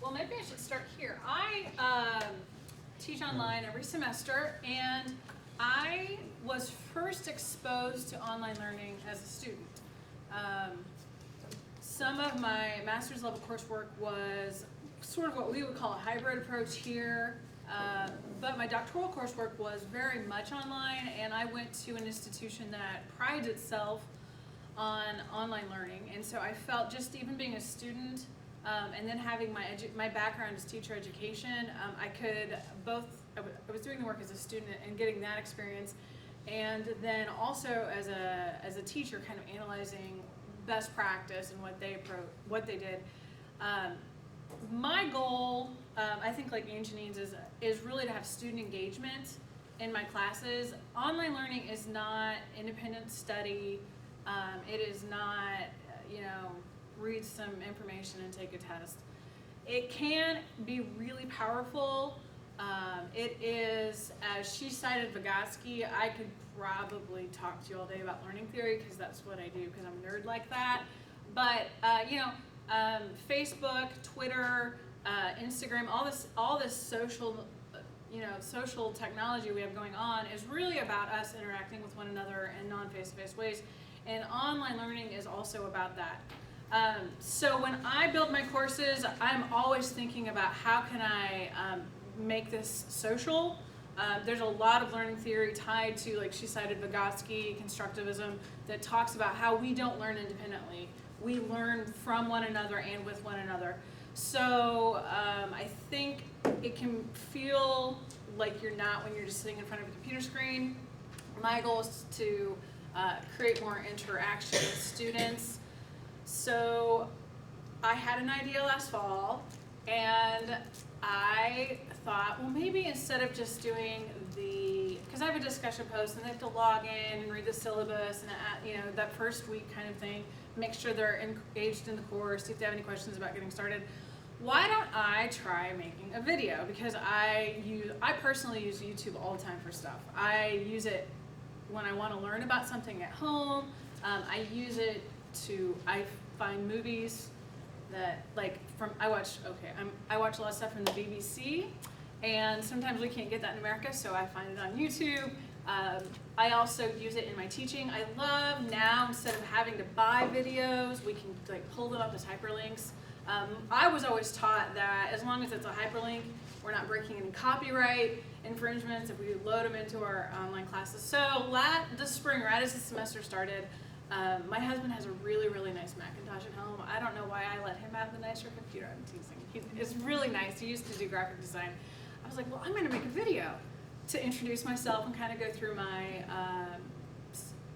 Well, maybe I should start here. I teach online every semester, and I was first exposed to online learning as a student. Some of my master's level coursework was sort of what we would call a hybrid approach here, but my doctoral coursework was very much online, and I went to an institution that prides itself on online learning, and so I felt just even being a student and then having my background as teacher education, I was doing the work as a student and getting that experience, and then also as a teacher, kind of analyzing best practice and what they did. My goal, I think like Angeline's, is really to have student engagement in my classes. Online learning is not independent study. It is not, read some information and take a test. It can be really powerful. It is, as she cited Vygotsky, I could probably talk to you all day about learning theory because that's what I do because I'm a nerd like that. But, Facebook, Twitter, Instagram, all this social, social technology we have going on is really about us interacting with one another in non-face-to-face ways. And online learning is also about that. So when I build my courses, I'm always thinking about how can I make this social. There's a lot of learning theory tied to, like she cited, Vygotsky, constructivism, that talks about how we don't learn independently. We learn from one another and with one another. So I think it can feel like you're not when you're just sitting in front of a computer screen. My goal is to create more interaction with students. So I had an idea last fall, and I thought, well, maybe instead of just doing because I have a discussion post and they have to log in and read the syllabus and that first week kind of thing, make sure they're engaged in the course, see if they have any questions about getting started. Why don't I try making a video? Because I personally use YouTube all the time for stuff. I use it when I want to learn about something at home. I use it I find movies that I watch a lot of stuff from the BBC, and sometimes we can't get that in America, so I find it on YouTube. I also use it in my teaching. I love now, instead of having to buy videos, we can pull them up as hyperlinks. I was always taught that as long as it's a hyperlink, we're not breaking any copyright infringements if we load them into our online classes. So this spring, right as the semester started, my husband has a really, really nice Macintosh at home. I don't know why I let him have the nicer computer. I'm teasing. It's really nice. He used to do graphic design. I was like, well, I'm going to make a video to introduce myself and kind of go through my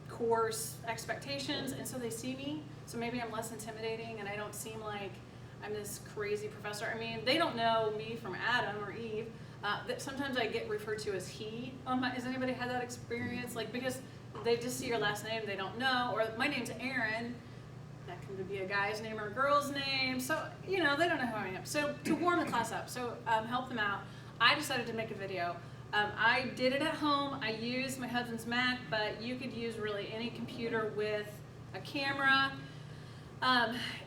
course expectations. And so they see me. So maybe I'm less intimidating and I don't seem like I'm this crazy professor. I mean, they don't know me from Adam or Eve. Sometimes I get referred to as he. Has anybody had that experience? Because they just see your last name, they don't know. Or my name's Erin. That can be a guy's name or a girl's name. So, they don't know who I am. So to warm the class up, help them out, I decided to make a video. I did it at home. I used my husband's Mac, but you could use really any computer with a camera.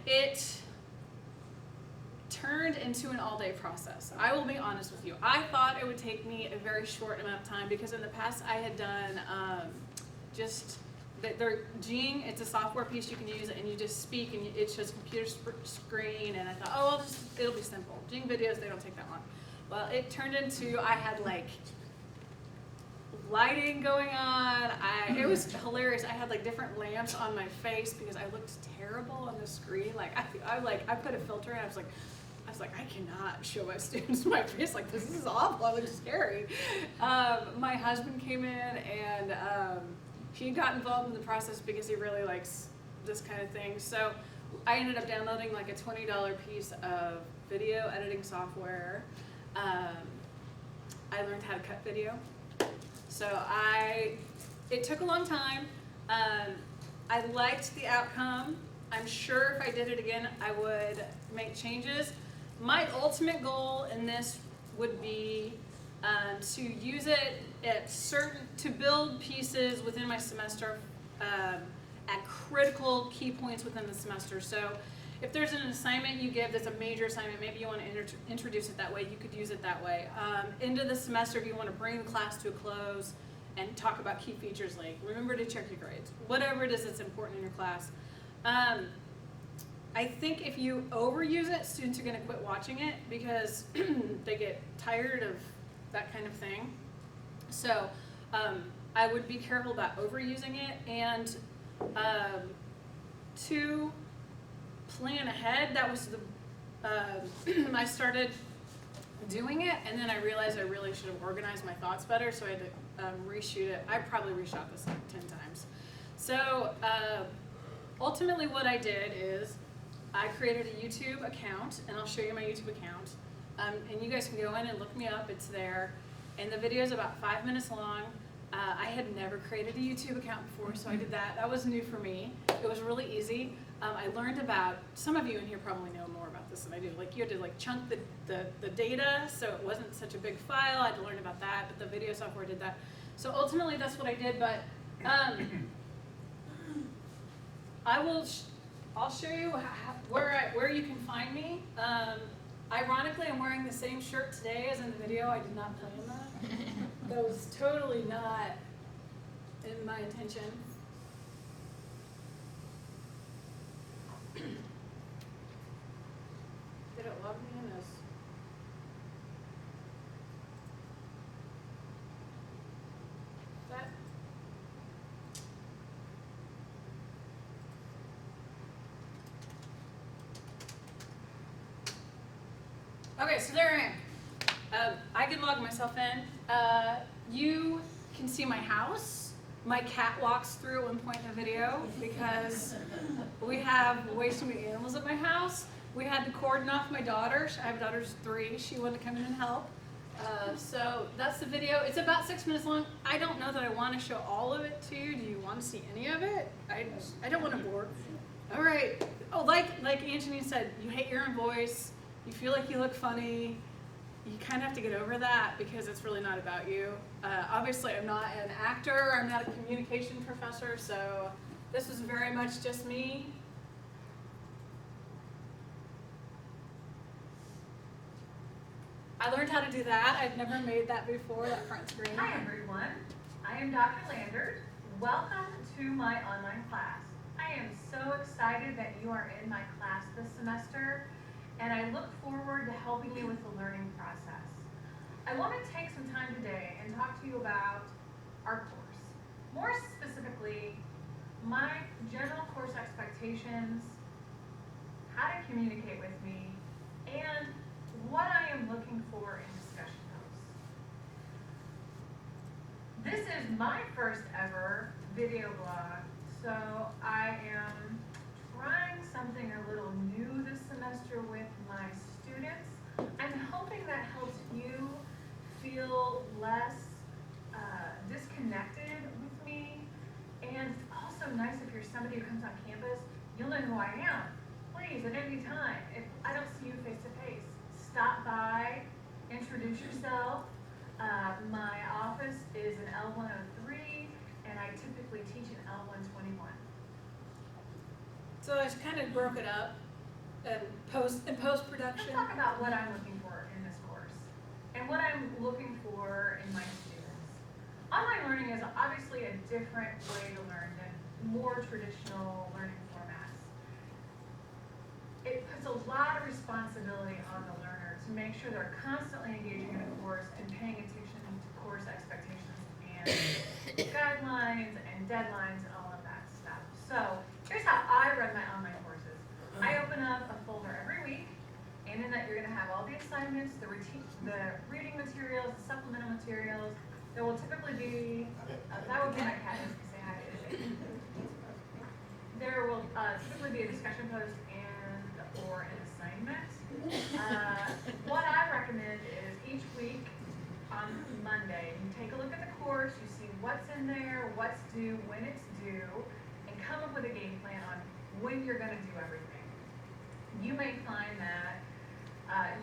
It turned into an all-day process. I will be honest with you. I thought it would take me a very short amount of time because in the past I had done Jing, it's a software piece you can use and you just speak and it shows computer screen, and I thought, it'll be simple. Jing videos, they don't take that long. Well, it turned into, I had lighting going on. It was hilarious. I had different lamps on my face because I looked terrible on the screen. I put a filter and I was like, I cannot show my students my face like this. This is awful. It looks scary. My husband came in and he got involved in the process because he really likes this kind of thing. So I ended up downloading a $20 piece of video editing software. I learned how to cut video. So it took a long time. I liked the outcome. I'm sure if I did it again, I would make changes. My ultimate goal in this would be to use it to build pieces within my semester at critical key points within the semester. So if there's an assignment you give that's a major assignment, maybe you want to introduce it that way, you could use it that way. End of the semester, if you want to bring the class to a close and talk about key features like remember to check your grades, whatever it is that's important in your class. I think if you overuse it, students are going to quit watching it because they get tired of that kind of thing. So I would be careful about overusing it, and to plan ahead. That was the I started doing it, and then I realized I really should have organized my thoughts better, so I had to reshoot it. I probably reshot this like 10 times. So ultimately what I did is I created a YouTube account, and I'll show you my YouTube account. And you guys can go in and look me up, it's there. And the video is about 5 minutes long. I had never created a YouTube account before, so I did that. That was new for me. It was really easy. I learned about, some of you in here probably know more about this than I do. Like you had to like chunk the data so it wasn't such a big file. I had to learn about that, but the video software did that. So ultimately that's what I did, but I'll show you where you can find me. Ironically, I'm wearing the same shirt today as in the video. I did not plan that. That was totally not in my intention. Did it log me in as? That? Okay, so there I am. I can log myself in. You can see my house. My cat walks through at one point in the video because we have way too many animals at my house. We had to cordon off my daughter. I have a daughter who's 3. She wanted to come in and help. So that's the video. It's about 6 minutes long. I don't know that I want to show all of it to you. Do you want to see any of it? I don't want to bore. All right. Oh, like Anthony said, you hate your own voice. You feel like you look funny. You kind of have to get over that because it's really not about you. Obviously, I'm not an actor. I'm not a communication professor, so this was very much just me. I learned how to do that. I've never made that before, that front screen. Hi, everyone. I am Dr. Landers. Welcome to my online class. I am so excited that you are in my class this semester, and I look forward to helping you with the learning process. I want to take some time today and talk to you about our course. More specifically, my general course expectations, how to communicate with me, and what I am looking for in discussion notes. This is my first ever video blog, so I am trying something a little new this semester with my students. I'm hoping that helps you feel less disconnected with me, and it's also nice if you're somebody who comes on campus, you'll know who I am. Please, at any time, if I don't see you face to face, stop by, introduce yourself. My office is in L103, and I typically teach in L121. So I just kind of broke it up in post-production. Let's talk about what I'm looking for in this course and what I'm looking for in my students. Online learning is obviously a different way to learn than more traditional learning formats. It puts a lot of responsibility on the learner to make sure they're constantly engaging in a course and paying attention to course expectations and guidelines and deadlines and all of that stuff. So here's how I run my online courses. I open up a folder every week, and in that you're going to have all the assignments, the reading materials, the supplemental materials. There will typically be, that would be my cat, just to say hi. There will typically be a discussion post or an assignment. What I recommend is each week on Monday, you take a look at the course, you see what's in there, what's due, when it's due, and come up with a game plan on when you're going to do everything. You may find that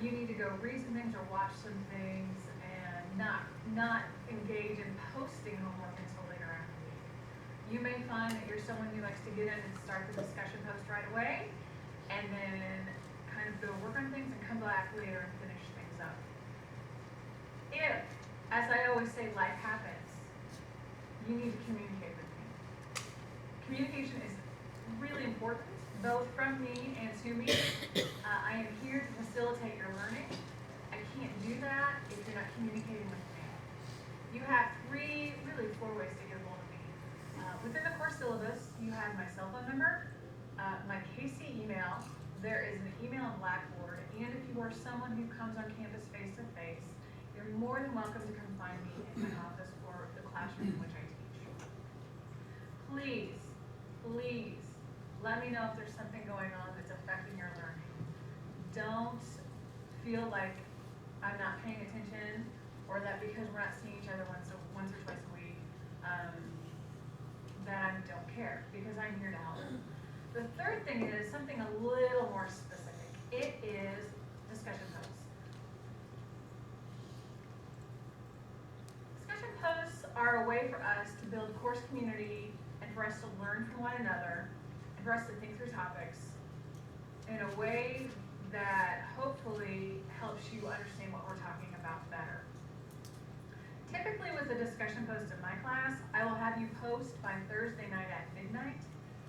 you need to go read some things or watch some things and not engage in posting homework until later on in the week. You may find that you're someone who likes to get in and start the discussion post right away. and then kind of go work on things and come back later and finish things up. If, as I always say, life happens, you need to communicate with me. Communication is really important, both from me and to me. I am here to facilitate your learning. I can't do that if you're not communicating with me. You have really four ways to get a hold of me. Within the course syllabus, you have my cell phone number, my KC email. There is an email on Blackboard, and if you are someone who comes on campus face-to-face, you're more than welcome to come find me in my office or the classroom in which I teach. Please, let me know if there's something going on that's affecting your learning. Don't feel like I'm not paying attention, or that because we're not seeing each other once or twice a week, that I don't care, because I'm here to help. The third thing is something a little more specific. It is discussion posts. Discussion posts are a way for us to build course community and for us to learn from one another and for us to think through topics in a way that hopefully helps you understand what we're talking about better. Typically with the discussion post in my class, I will have you post by Thursday night at midnight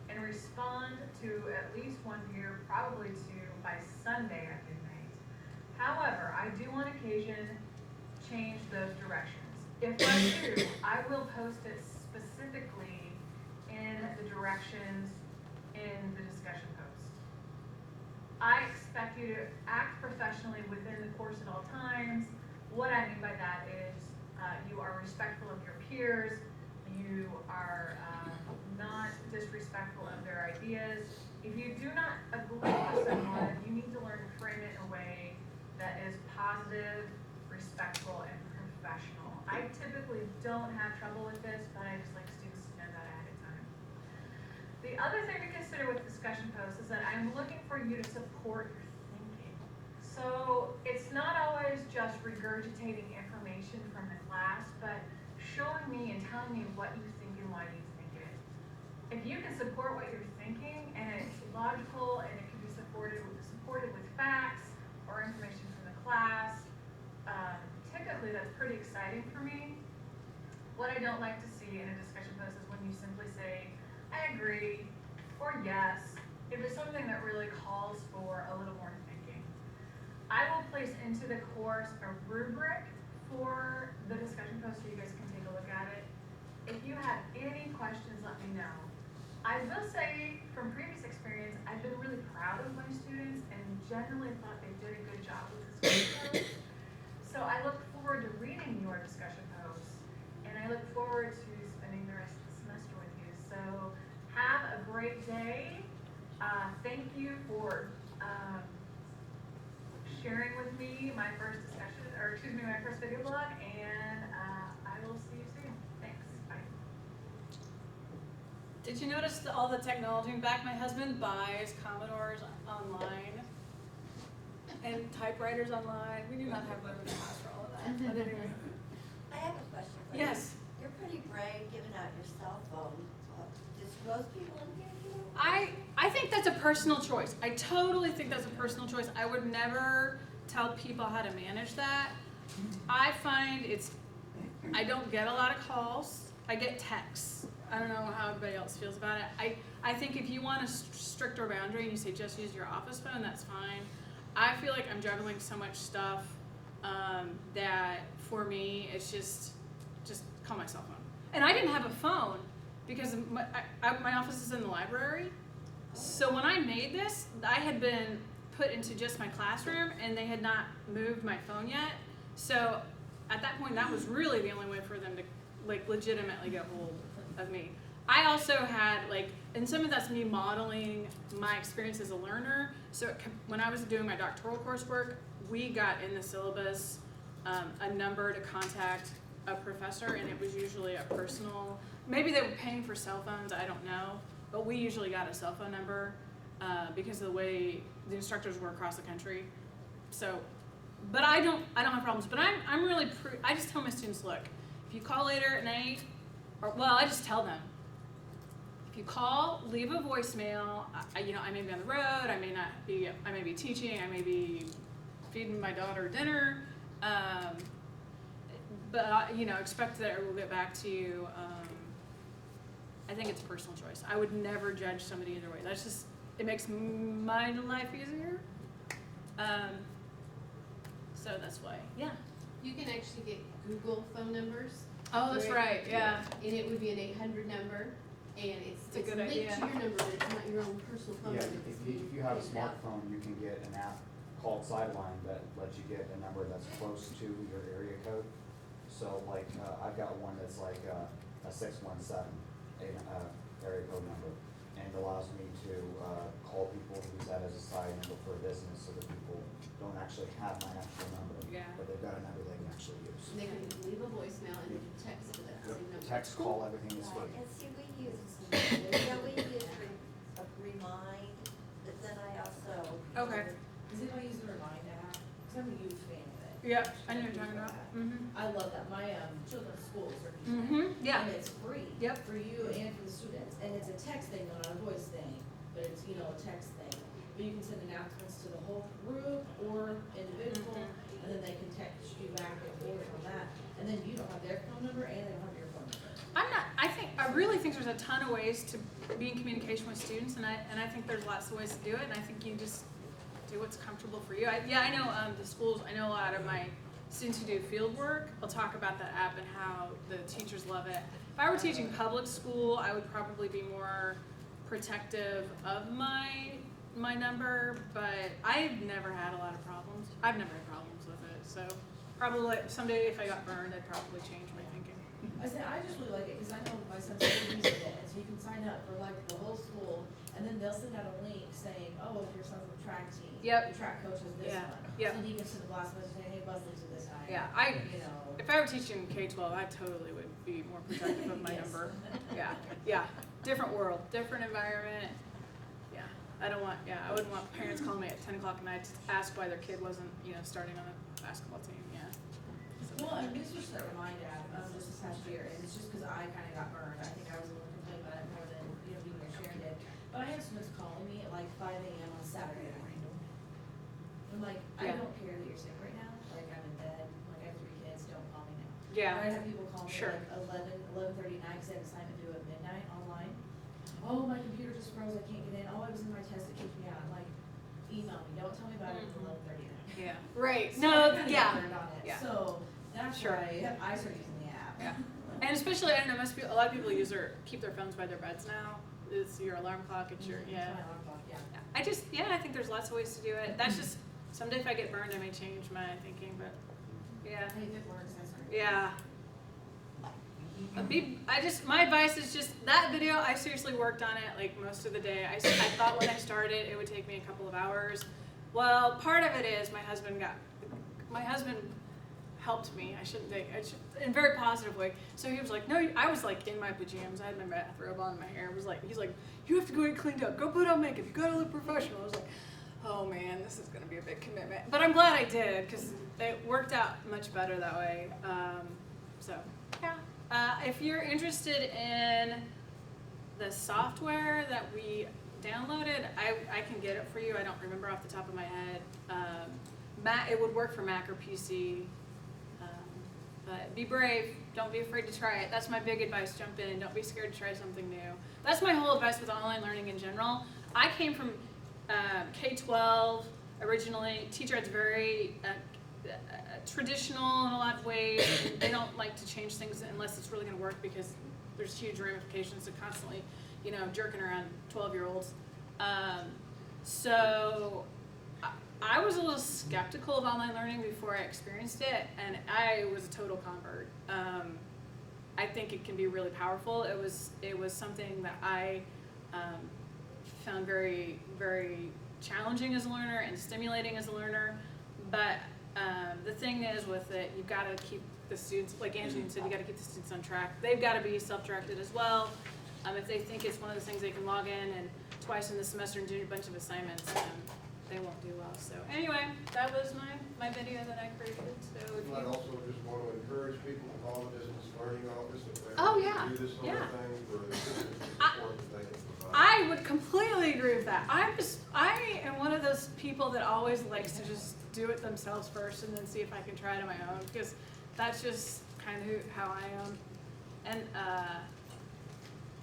and respond to at least one peer, probably two by Sunday at midnight. However, I do on occasion change those directions. If I do, I will post it specifically in the directions in the discussion post. I expect you to act professionally within the course at all times. What I mean by that is you are respectful of your peers, you are not disrespectful of their ideas. If you do not agree with someone, you need to learn to frame it in a way that is positive, respectful, and professional. I typically don't have trouble with this, but I just like students to know that ahead of time. The other thing to consider with discussion posts is that I'm looking for you to support your thinking. So it's not always just regurgitating information from the class, but showing me and telling me what you think and why you think it. If you can support what you're thinking and it's logical and it can be supported with facts or information from the class, typically that's pretty exciting for me. What I don't like to see in a discussion post is when you simply say, I agree, or yes, if it's something that really calls for a little more thinking. I will place into the course a rubric for the discussion post so you guys can take a look at it. If you have any questions, let me know. I will say from previous experience, I've been really proud of my students and generally thought they did a good job with discussion posts. So I look forward to reading your discussion posts, and I look forward to spending the rest of the semester with you. So have a great day. Thank you for sharing with me my first my first video blog, and I will see you soon. Thanks. Bye. Did you notice all the technology in back? My husband buys Commodores online and typewriters online. We do not have room in the house for all of that. But anyway. I have a question for you. Yes. You're pretty brave giving out your cell phone. Does most people in here do? I think that's a personal choice. I totally think that's a personal choice. I would never tell people how to manage that. I find I don't get a lot of calls. I get texts. I don't know how everybody else feels about it. I think if you want a stricter boundary and you say just use your office phone, that's fine. I feel like I'm juggling so much stuff that for me, it's just call my cell phone. And I didn't have a phone because my office is in the library. So when I made this, I had been put into just my classroom and they had not moved my phone yet. So at that point, that was really the only way for them to legitimately get hold of me. I also had and some of that's me modeling my experience as a learner. So when I was doing my doctoral coursework, we got in the syllabus a number to contact a professor, and it was usually a personal, maybe they were paying for cell phones, I don't know, but we usually got a cell phone number because of the way the instructors were across the country. So, but I don't have problems, but I'm really, I just tell my students, look, if you call later at night, I just tell them, if you call, leave a voicemail. I may be on the road. I may be teaching. I may be feeding my daughter dinner. But expect that it will get back to you. I think it's personal choice. I would never judge somebody either way. It makes my life easier. So that's why. Yeah. You can actually get Google phone numbers. Oh, that's right. Yeah. And it would be an 800 number, and it's a good linked idea. to your number, but it's not your own personal phone Yeah, number. if you have a smartphone, you can get an app called Sideline that lets you get a number that's close to your area code. So like, I've got one that's like a 617 area code number, and it allows me to call people, use that as a side number for a business, so that people don't actually have my actual number, Yeah. but they've got a number they can actually use. And they can leave a voicemail and you can text to that same number. Text, call, everything is free. Right, and see, we use Remind, but then I also. Okay. Does anybody use the Remind app? Because I'm a huge fan of it. Yeah. I know what you're talking about. I love that. My children's schools are using it. Yeah. And it's free. Yep. For you and for the students. And it's a text thing, not a voice thing, but it's, a text thing. But you can send announcements to the whole group or individual, and then they can text you back and forth on that. And then you don't have their phone number and they don't have your phone number. I really think there's a ton of ways to be in communication with students, and I think there's lots of ways to do it, and I think you just do what's comfortable for you. I know the schools, I know a lot of my students who do field work will talk about that app and how the teachers love it. If I were teaching public school, I would probably be more protective of my number, but I've never had a lot of problems. I've never had problems with it, so probably someday if I got burned, I'd probably change my thinking. I said, I just really like it because I know my son's using it, and so you can sign up for like the whole school, and then they'll send out a link saying, oh, if your son's on the track team, Yep. the track coach is this Yeah. one. Yep. So you can send a blast message saying, hey, Busley's at this time. Yeah, if I were teaching K-12, I totally would be more protective of my Yes. number. Yeah, different world, different environment. Yeah, I wouldn't want parents calling me at 10 o'clock at night to ask why their kid wasn't, starting on a basketball team. Yeah. So- Well, and we switched that Remind app just this past year, and it's just because I kind of got burned. I think I was the one complaining about it more than you or Sharon did. But I had students calling me at like 5 a.m. on Saturday morning. I'm like, I Yeah. don't care that you're sick right now. Like I'm in bed. Like I have 3 kids. Don't call me now. Yeah. Or I have people call me Sure. like 11:30 at night because they have an assignment due at midnight online. Oh, my computer just froze. I can't get in. Oh, I was in my test. It kicked me out. I'm like, email me. Don't tell me about it until 11:30 at night. Yeah. Right. So No. I kinda got Yeah. burned on it. Yeah. So that's Sure. why I started using the app. Yeah. And especially, I don't know, a lot of people keep their phones by their beds now. It's your alarm clock. It's your It's yeah. my alarm clock, yeah. I think there's lots of ways to do it. That's just someday if I get burned, I may change my thinking. But yeah. Hey, if it works, that's right. Yeah. My advice is just that video. I seriously worked on it like most of the day. I thought when I started it would take me a couple of hours. Well, part of it is my husband helped me. In a very positive way. So he was like, no, I was like in my pajamas. I had my bathrobe on, my hair was like, he's like, you have to go get cleaned up. Go put on makeup. You gotta look professional. I was like, oh man, this is gonna be a big commitment. But I'm glad I did because it worked out much better that way. So yeah. If you're interested in the software that we downloaded, I can get it for you. I don't remember off the top of my head. It would work for Mac or PC. But be brave. Don't be afraid to try it. That's my big advice. Jump in. Don't be scared to try something new. That's my whole advice with online learning in general. I came from K-12 originally. Teacher ed's very traditional in a lot of ways. They don't like to change things unless it's really going to work because there's huge ramifications to constantly, jerking around 12-year-olds. So I was a little skeptical of online learning before I experienced it, and I was a total convert. I think it can be really powerful. It was something that I found very, very challenging as a learner and stimulating as a learner. But the thing is with it, you've got to keep the students, like Angeline said, you got to keep the students on track. They've got to be self-directed as well. If they think it's one of the things they can log in and twice in the semester and do a bunch of assignments, they won't do well. So anyway, that was my my video that I created, so if You might you. also just want to encourage people to call the distance learning office if they Oh, want yeah, to do this sort yeah. of thing for the assistance and I- support that they can provide. I would completely agree with that. I am one of those people that always likes to just do it themselves first and then see if I can try it on my own, because that's just kind of how I am. And,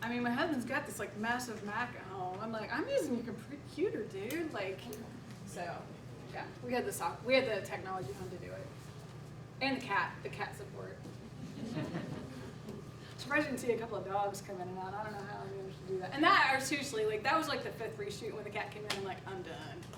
I mean, my husband's got this like massive Mac at home. I'm like, I'm using your computer, dude. Like, so, yeah, we had the technology home to do it. And the cat support. Surprised you didn't see a couple of dogs come in and out. I don't know how I managed to do that. And that, or seriously, like that was like the 5th reshoot when the cat came in. I'm like, I'm done.